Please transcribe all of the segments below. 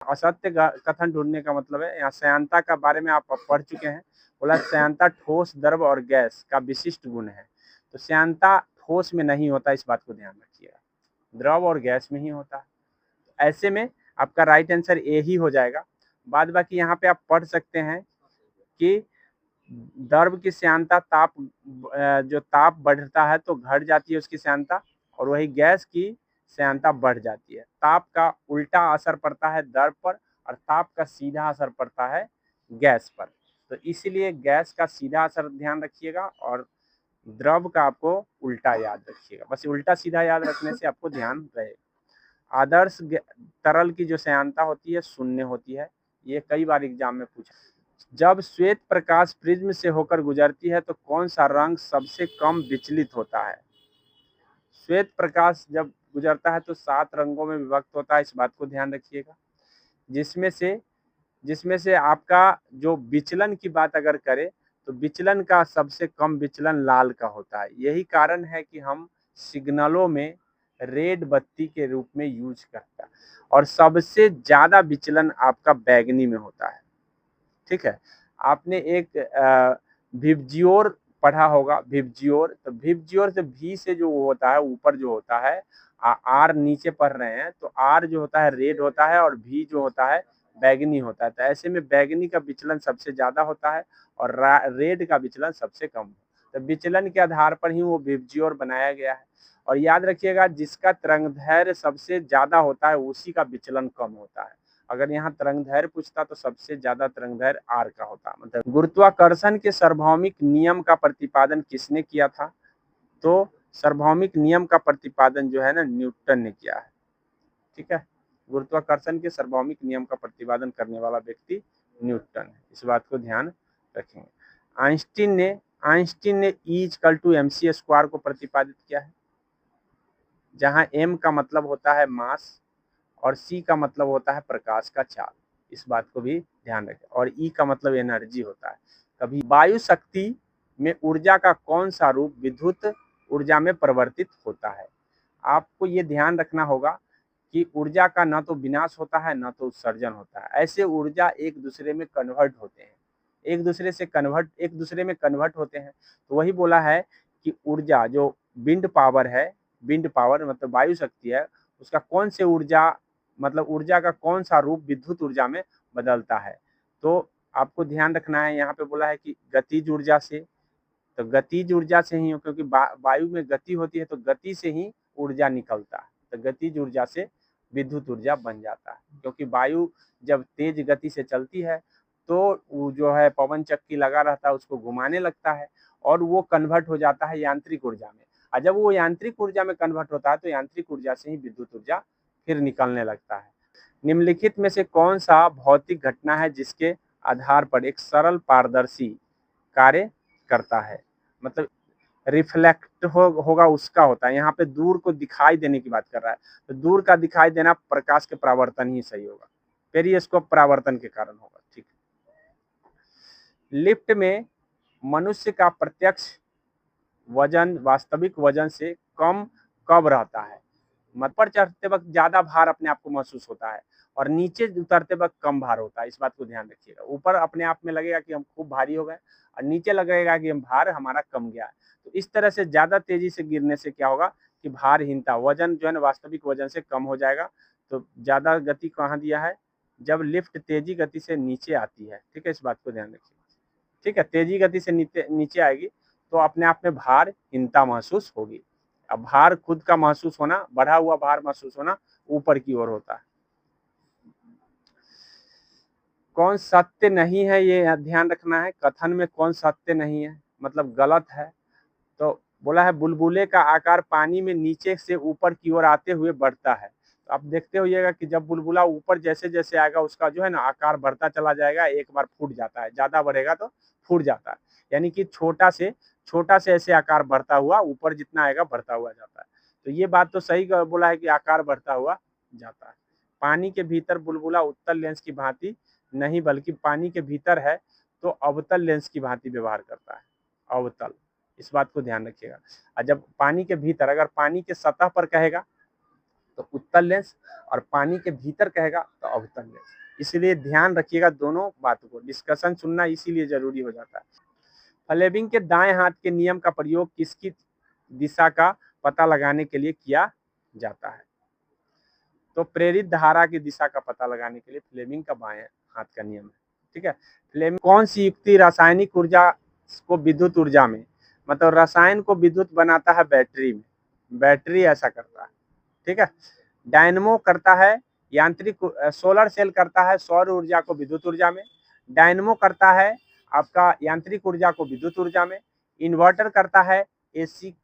असत्य कथन ढूंढने का मतलब है, यहाँ श्यानता का बारे में आप पढ़ चुके हैं। बोला श्यानता ठोस, द्रव और गैस का विशिष्ट गुण है। तो श्यानता ठोस में नहीं होता, इस बात को ध्यान रखिएगा, द्रव और गैस में ही होता है। ऐसे में आपका राइट आंसर ए ही हो जाएगा। बाद बाकी यहाँ पे आप पढ़ सकते हैं कि द्रव की श्यानता ताप, जो ताप बढ़ता है तो घट जाती है उसकी श्यानता, और वही गैस की श्यानता बढ़ जाती है। ताप का उल्टा असर पड़ता है द्रव पर, और ताप का सीधा असर पड़ता है गैस पर। तो इसीलिए गैस का सीधा असर ध्यान रखिएगा और द्रव का आपको उल्टा याद रखिएगा। बस उल्टा सीधा याद रखने से आपको ध्यान रहेगा। आदर्श तरल की जो श्यानता होती है शून्य होती है, ये कई बार एग्जाम में पूछा। जब श्वेत प्रकाश प्रिज्म से होकर गुजरती है तो कौन सा रंग सबसे कम विचलित होता है? श्वेत प्रकाश जब गुजरता है तो 7 रंगों में विभक्त होता है, इस बात को ध्यान रखिएगा। जिसमें से आपका जो विचलन की बात अगर करें तो विचलन का सबसे कम विचलन लाल का होता है। यही कारण है कि हम सिग्नलों में रेड बत्ती के रूप में यूज करता है, और सबसे ज्यादा विचलन आपका बैगनी में होता है। ठीक है, आपने एक विबजियोर पढ़ा होगा, विबजियोर। तो विबजियोर से भी से जो होता है ऊपर जो होता है, आर नीचे पढ़ रहे हैं तो आर जो होता है रेड होता है और भी जो होता है बैगनी होता है। तो ऐसे में बैगनी का विचलन सबसे ज्यादा होता है और रेड का विचलन सबसे कम। तो विचलन के आधार पर ही वो विबजियोर बनाया गया है। और याद रखिएगा, जिसका तरंगदैर्घ्य सबसे ज्यादा होता है उसी का विचलन कम होता है। अगर यहाँ तरंगदैर्घ्य पूछता तो सबसे ज्यादा तरंगदैर्घ्य आर का होता। मतलब गुरुत्वाकर्षण के सार्वभौमिक नियम का प्रतिपादन किसने किया था? तो सार्वभौमिक नियम का प्रतिपादन जो है ना, न्यूटन ने किया है। ठीक है, गुरुत्वाकर्षण के सार्वभौमिक नियम का प्रतिपादन करने वाला व्यक्ति न्यूटन है, इस बात को ध्यान रखेंगे। आइंस्टीन ने E=mc² को प्रतिपादित किया है, जहां m का मतलब होता है मास और c का मतलब होता है प्रकाश का चाल, इस बात को भी ध्यान रखें। और E का मतलब एनर्जी होता है। कभी वायु शक्ति में ऊर्जा का कौन सा रूप विद्युत ऊर्जा में परिवर्तित होता है? आपको ये ध्यान रखना होगा कि ऊर्जा का न तो विनाश होता है न तो उत्सर्जन होता है। ऐसे ऊर्जा एक दूसरे में कन्वर्ट होते हैं, एक दूसरे में कन्वर्ट होते हैं। तो वही बोला है कि ऊर्जा जो विंड पावर है, विंड पावर मतलब वायु शक्ति है, उसका कौन से ऊर्जा मतलब ऊर्जा का कौन सा रूप विद्युत ऊर्जा में बदलता है? तो आपको ध्यान रखना है, यहाँ पे बोला है कि गतिज ऊर्जा से। तो गतिज ऊर्जा से ही, क्योंकि वायु में गति होती है तो गति से ही ऊर्जा निकलता है। तो गतिज ऊर्जा से विद्युत ऊर्जा बन जाता है, क्योंकि वायु जब तेज गति से चलती है तो वो जो है पवन चक्की लगा रहता है उसको घुमाने लगता है और वो कन्वर्ट हो जाता है यांत्रिक ऊर्जा में। और जब वो यांत्रिक ऊर्जा में कन्वर्ट होता है तो यांत्रिक ऊर्जा से ही विद्युत ऊर्जा फिर निकलने लगता है। निम्नलिखित में से कौन सा भौतिक घटना है जिसके आधार पर एक सरल पारदर्शी कार्य करता है? मतलब रिफ्लेक्ट होगा उसका होता है। यहाँ पे दूर को दिखाई देने की बात कर रहा है, तो दूर का दिखाई देना प्रकाश के परावर्तन ही सही होगा, पेरिस्कोप परावर्तन के कारण होगा। ठीक, लिफ्ट में मनुष्य का प्रत्यक्ष वजन वास्तविक वजन से कम कब रहता है? मत पर चढ़ते वक्त ज्यादा भार अपने आप को महसूस होता है और नीचे उतरते वक्त कम भार होता है, इस बात को ध्यान रखिएगा। ऊपर अपने आप में लगेगा कि हम खूब भारी हो गए और नीचे लगेगा कि हम भार हमारा कम गया है। तो इस तरह से ज्यादा तेजी से गिरने से क्या होगा कि भारहीनता, वजन जो है ना वास्तविक वजन से कम हो जाएगा। तो ज्यादा गति कहाँ दिया है? जब लिफ्ट तेजी गति से नीचे आती है। ठीक है, इस बात को ध्यान रखिए। ठीक है, तेजी गति से नीचे आएगी तो अपने आप में भारहीनता महसूस होगी। अब भार खुद का महसूस होना, बढ़ा हुआ भार महसूस होना ऊपर की ओर होता है। कौन सत्य नहीं है ये ध्यान रखना है, कथन में कौन सत्य नहीं है मतलब गलत है। तो बोला है बुलबुले का आकार पानी में नीचे से ऊपर की ओर आते हुए बढ़ता है। तो आप देखते होइएगा कि जब बुलबुला ऊपर जैसे जैसे आएगा उसका जो है ना आकार बढ़ता चला जाएगा, एक बार फूट जाता है, ज्यादा बढ़ेगा तो फूट जाता है। यानी कि छोटा से ऐसे आकार बढ़ता हुआ ऊपर जितना आएगा बढ़ता हुआ जाता है। तो ये बात तो सही बोला है कि आकार बढ़ता हुआ जाता है। पानी के भीतर बुलबुला उत्तल लेंस की भांति नहीं बल्कि पानी के भीतर है तो अवतल लेंस की भांति व्यवहार करता है, अवतल, इस बात को ध्यान रखिएगा। और जब पानी के भीतर, अगर पानी के सतह पर कहेगा तो उत्तल लेंस, और पानी के भीतर कहेगा तो अवतल लेंस। इसलिए ध्यान रखिएगा दोनों बातों को, डिस्कशन सुनना इसीलिए जरूरी हो जाता है। फ्लेमिंग के दाएं हाथ के नियम का प्रयोग किसकी दिशा का पता लगाने के लिए किया जाता है? तो प्रेरित धारा की दिशा का पता लगाने के लिए फ्लेमिंग का बाएं हाथ का नियम है। ठीक है। फ्लेमिंग कौन सी युक्ति रासायनिक ऊर्जा को विद्युत ऊर्जा में, मतलब रसायन को विद्युत बनाता है बैटरी में, बैटरी ऐसा करता है। ठीक है। डायनमो करता है यांत्रिक, सोलर सेल करता है सौर ऊर्जा को विद्युत ऊर्जा में, डायनमो करता है आपका यांत्रिक ऊर्जा को विद्युत ऊर्जा में, इन्वर्टर करता है एसी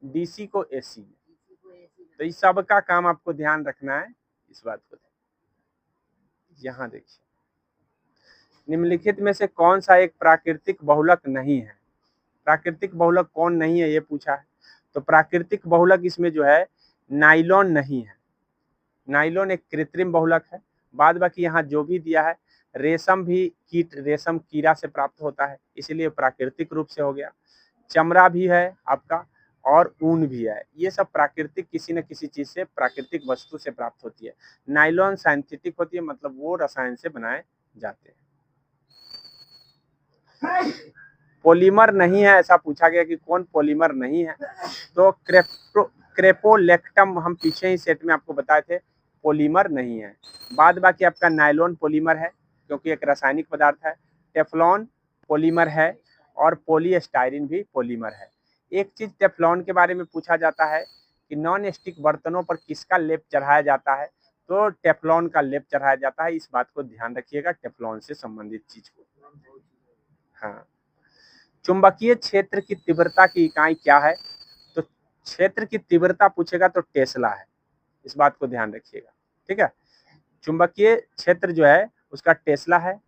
डीसी को एसी में। तो इस सब का काम आपको ध्यान रखना है, इस बात को। यहाँ देखिए, निम्नलिखित में से कौन सा एक प्राकृतिक बहुलक नहीं है? प्राकृतिक बहुलक कौन नहीं है ये पूछा है। तो प्राकृतिक बहुलक इसमें जो है नाइलॉन नहीं है। नाइलॉन एक कृत्रिम बहुलक है। बाद बाकी यहाँ जो भी दिया है, रेशम भी कीट रेशम कीड़ा से प्राप्त होता है, इसलिए प्राकृतिक रूप से हो गया। चमड़ा भी है आपका, और ऊन भी है। ये सब प्राकृतिक, किसी न किसी चीज से, प्राकृतिक वस्तु से प्राप्त होती है। नाइलॉन सिंथेटिक होती है, मतलब वो रसायन से बनाए जाते हैं। पॉलीमर नहीं है ऐसा पूछा गया कि कौन पॉलीमर नहीं है। तो क्रेपोलेक्टम हम पीछे ही सेट में आपको बताए थे, पॉलीमर नहीं है। बाद बाकी आपका नायलॉन पॉलीमर है, क्योंकि एक रासायनिक पदार्थ है। टेफ्लॉन पॉलीमर है, और पॉलीस्टाइरिन भी पॉलीमर है। एक चीज टेफ्लॉन के बारे में पूछा जाता है कि नॉन स्टिक बर्तनों पर किसका लेप चढ़ाया जाता है? तो टेफ्लॉन का लेप चढ़ाया जाता है। इस बात को ध्यान रखिएगा, टेफ्लॉन से संबंधित चीज को। हाँ। चुंबकीय क्षेत्र की तीव्रता की इकाई क्या है? तो क्षेत्र की तीव्रता पूछेगा तो टेस्ला है, इस बात को ध्यान रखिएगा। ठीक है। चुंबकीय क्षेत्र जो है उसका टेस्ला है।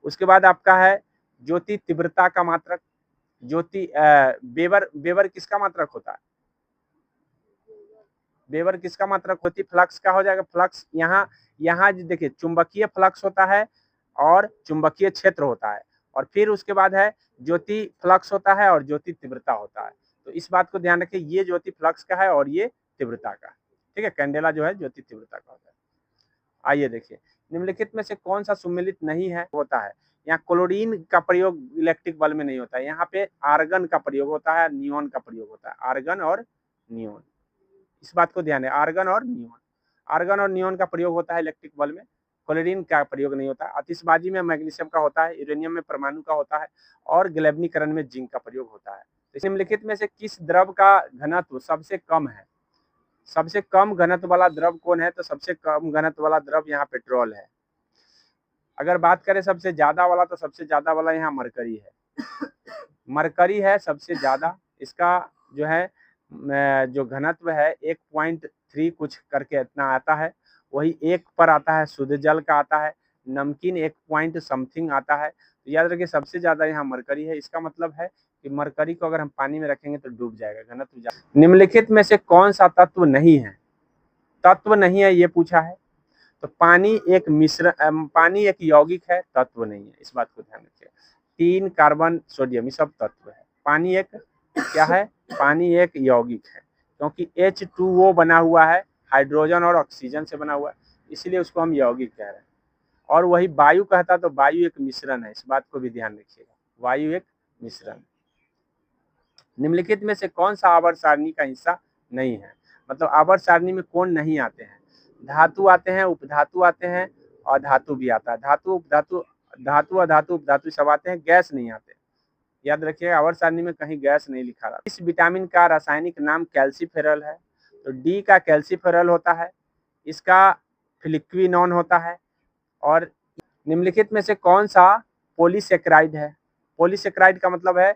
उसके बाद आपका है ज्योति तीव्रता का मात्रक, ज्योति वेबर किसका मात्रक होता है? वेबर किसका मात्रक होती? फ्लक्स का हो जाएगा। फ्लक्स यहाँ देखिए, चुंबकीय फ्लक्स होता है और चुंबकीय क्षेत्र होता है, और फिर उसके बाद है ज्योति फ्लक्स होता है और ज्योति तीव्रता होता है। तो इस बात को ध्यान रखिए, ये ज्योति फ्लक्स का है और ये तीव्रता का। ठीक है। कैंडेला जो है ज्योति तीव्रता का होता है। आइए देखिए, निम्नलिखित में से कौन सा सम्मिलित नहीं है होता है? यहाँ क्लोरीन का प्रयोग इलेक्ट्रिक बल्ब में नहीं होता है। यहाँ पे आर्गन का प्रयोग होता है, नियोन का प्रयोग होता है। आर्गन और नियोन, इस बात को ध्यान है। आर्गन और नियोन का प्रयोग होता है इलेक्ट्रिक बल्ब में। क्लोरीन का प्रयोग नहीं होता। आतिशबाजी में मैग्नीशियम का होता है, यूरेनियम में परमाणु का होता है, और गैल्वेनीकरण में जिंक का प्रयोग होता है। निम्नलिखित में से किस द्रव का घनत्व सबसे कम है? सबसे कम घनत्व वाला द्रव कौन है? तो सबसे कम घनत्व वाला द्रव यहाँ पेट्रोल है। अगर बात करें सबसे ज्यादा वाला, तो सबसे ज्यादा वाला यहाँ मरकरी है। मरकरी है सबसे ज्यादा। इसका जो है जो घनत्व है 1.3 कुछ करके इतना आता है। वही 1 पर आता है शुद्ध जल का आता है। नमकीन 1 पॉइंट समथिंग आता है। तो याद रखिए सबसे ज्यादा यहाँ मरकरी है। इसका मतलब है कि मरकरी को अगर हम पानी में रखेंगे तो डूब जाएगा, घनत्व ज्यादा। निम्नलिखित में से कौन सा तत्व नहीं है? तत्व नहीं है ये पूछा है। तो पानी एक यौगिक है, तत्व नहीं है, इस बात को ध्यान रखिए। 3 कार्बन सोडियम ये सब तत्व है। पानी एक क्या है? पानी एक यौगिक है, क्योंकि H2O बना हुआ है, हाइड्रोजन और ऑक्सीजन से बना हुआ है, इसलिए उसको हम यौगिक कह रहे हैं। और वही वायु कहता तो वायु एक मिश्रण है, इस बात को भी ध्यान रखिएगा, वायु एक मिश्रण। निम्नलिखित में से कौन सा आवर्त सारणी का हिस्सा नहीं है? मतलब आवर्त सारणी में कौन नहीं आते हैं? धातु आते हैं, उपधातु आते हैं, और धातु भी आता है। धातु उपधातु, धातु अधातु उपधातु सब आते हैं, गैस नहीं आते। याद रखिएगा आवर्त सारणी में कहीं गैस नहीं लिखा रहा। इस विटामिन का रासायनिक नाम कैल्सीफेरल है। तो डी का कैल्सीफेरल होता है, इसका फ्लिक्विनोन होता है। और निम्नलिखित में से कौन सा पॉलीसेक्राइड है? पॉलीसेक्राइड का मतलब है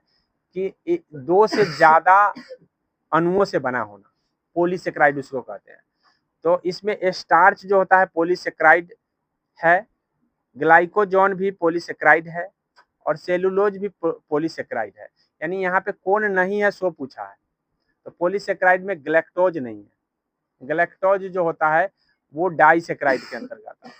कि 2 से ज्यादा अणुओं से बना होना, पॉलीसेक्राइड उसको कहते हैं। तो इसमें स्टार्च जो होता है पॉलीसेक्राइड है, ग्लाइकोजन भी पॉलीसेक्राइड है, और सेलुलोज भी पॉलीसेक्राइड है। यानी यहाँ पे कौन नहीं है सो पूछा है। तो पॉलीसेक्राइड में गैलेक्टोज नहीं है। गैलेक्टोज जो होता है वो डाइसेक्राइड के अंतर्गत आता है।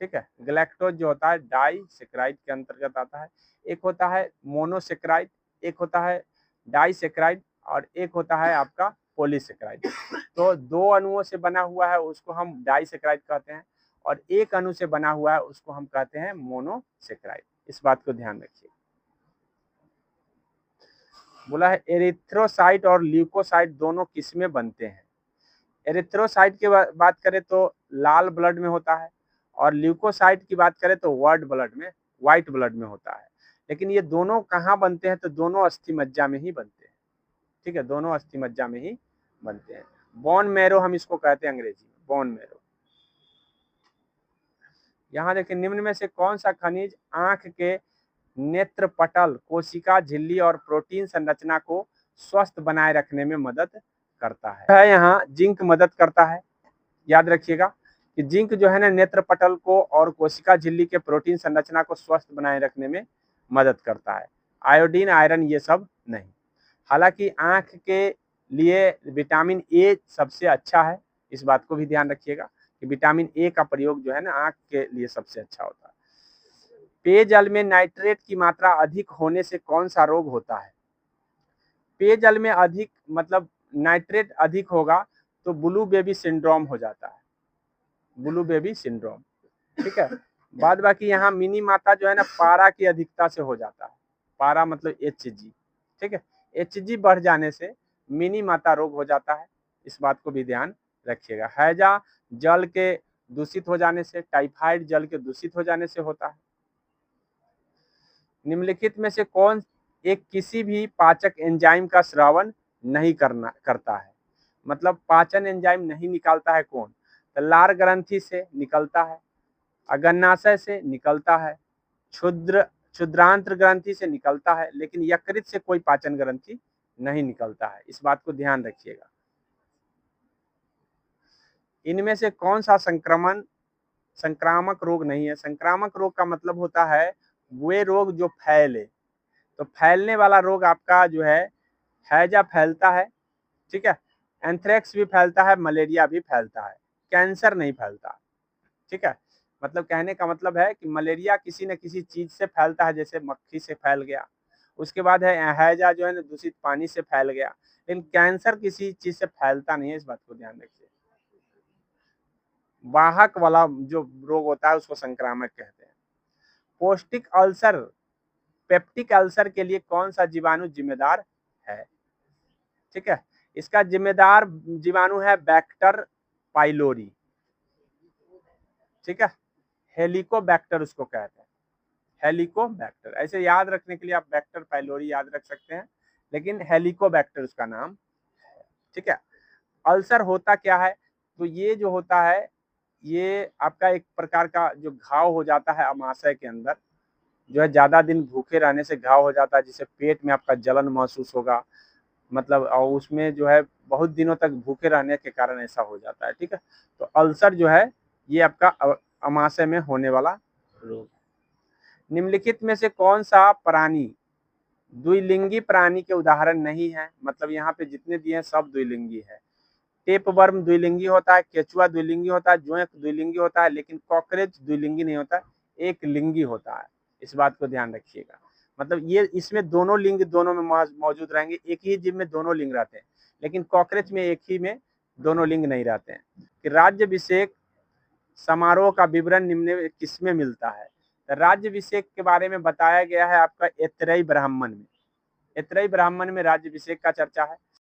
ठीक है। गैलेक्टोज जो होता है डाइसेक्राइड के अंतर्गत आता है। एक होता है मोनोसेक्राइड, एक होता है डाइसेक्राइड, और एक होता है आपका पॉलीसेक्राइड। तो 2 अणुओं से बना हुआ है उसको हम डाइसैकेराइड कहते हैं, और 1 अणु से बना हुआ है उसको हम कहते हैं मोनोसैकेराइड। इस बात को ध्यान रखिए। बोला है एरिथ्रोसाइट और ल्यूकोसाइट दोनों किसमें बनते हैं। एरिथ्रोसाइट की बात करें तो लाल ब्लड में होता है, और ल्यूकोसाइट की बात करें तो व्हाइट ब्लड में होता है। लेकिन ये दोनों कहाँ बनते हैं, तो दोनों अस्थि मज्जा में ही बनते हैं। ठीक है, दोनों अस्थि मज्जा में ही बनते हैं। बोन मैरो हम इसको कहते हैं अंग्रेजी में, बोन मैरो। यहाँ देखिए, निम्न में से कौन सा खनिज आंख के नेत्र पटल, कोशिका झिल्ली और प्रोटीन संरचना को स्वस्थ बनाए रखने में मदद करता है। यहाँ जिंक मदद करता है। याद रखिएगा कि जिंक जो है ना, नेत्र पटल को और कोशिका झिल्ली के प्रोटीन संरचना को स्वस्थ बनाए रखने में मदद करता है। आयोडीन, आयरन ये सब नहीं। हालांकि आंख के लिए विटामिन ए सबसे अच्छा है, इस बात को भी ध्यान रखिएगा कि विटामिन ए का प्रयोग जो है ना आंख के लिए सबसे अच्छा होता है। पेयजल में नाइट्रेट की मात्रा अधिक होने से कौन सा रोग होता है। पेयजल में अधिक मतलब नाइट्रेट अधिक होगा तो ब्लू बेबी सिंड्रोम हो जाता है, ब्लू बेबी सिंड्रोम। ठीक है, बाद बाकी यहाँ मिनी माता जो है ना पारा की अधिकता से हो जाता है। पारा मतलब Hg। ठीक है, Hg बढ़ जाने से मिनी माता रोग हो जाता है, इस बात को भी ध्यान रखिएगा। हैजा जल के दूषित हो जाने से, टाइफाइड जल के दूषित हो जाने से होता है। निम्नलिखित में से कौन एक किसी भी पाचक एंजाइम का स्रावन नहीं करता है। मतलब पाचन एंजाइम नहीं निकालता है कौन, तो लार ग्रंथि से निकलता है, अग्नाशय से निकलता है, क्षुद्रांत्र ग्रंथि से निकलता है, लेकिन यकृत से कोई पाचन ग्रंथि नहीं निकलता है, इस बात को ध्यान रखिएगा। इनमें से कौन सा संक्रामक रोग नहीं है। संक्रामक रोग का मतलब होता है वे रोग जो फैले, तो फैलने वाला रोग आपका जो है हैजा फैलता है। ठीक है, एंथ्रेक्स भी फैलता है, मलेरिया भी फैलता है, कैंसर नहीं फैलता। ठीक है, मतलब कहने का मतलब है कि मलेरिया किसी न किसी चीज से फैलता है, जैसे मक्खी से फैल गया, उसके बाद है हैजा जो है ना दूषित पानी से फैल गया, लेकिन कैंसर किसी चीज से फैलता नहीं है, इस बात को ध्यान रखिए। वाहक वाला जो रोग होता है उसको संक्रामक कहते हैं। पौष्टिक अल्सर, पेप्टिक अल्सर के लिए कौन सा जीवाणु जिम्मेदार है। ठीक है, इसका जिम्मेदार जीवाणु है बैक्टर पाइलोरी। ठीक है, हेलिकोबैक्टर उसको कहते हैं, हेलिकोबैक्टर। ऐसे याद रखने के लिए आप बैक्टर पाइलोरी याद रख सकते हैं, लेकिन हेलिकोबैक्टर उसका नाम है। ठीक है, अल्सर होता क्या है, तो ये जो होता है ये आपका एक प्रकार का जो घाव हो जाता है अमाशय के अंदर, जो है ज्यादा दिन भूखे रहने से घाव हो जाता है, जिससे पेट में आपका जलन महसूस होगा, मतलब और उसमें जो है बहुत दिनों तक भूखे रहने के कारण ऐसा हो जाता है। ठीक है, तो अल्सर जो है ये आपका अमाशय में होने वाला रोग है। निम्नलिखित में से कौन सा प्राणी द्विलिंगी प्राणी के उदाहरण नहीं है। मतलब यहाँ पे जितने दिए हैं सब द्विलिंगी है। टेपवर्म द्विलिंगी होता है, केचुआ द्विलिंगी होता है, जोंक द्विलिंगी होता है, लेकिन कॉकरोच द्विलिंगी नहीं होता, एक लिंगी होता है, इस बात को ध्यान रखिएगा। मतलब ये इसमें दोनों लिंग दोनों में मौजूद रहेंगे, एक ही जीव में दोनों लिंग रहते हैं, लेकिन कॉकरोच में एक ही में दोनों लिंग नहीं रहते हैं। कि राज्याभिषेक समारोह का विवरण निम्न में किसमें मिलता है। राज्याभिषेक के बारे में बताया गया है आपका ऐतरेय ब्राह्मण में, ऐतरेय ब्राह्मण में राज्याभिषेक का चर्चा है।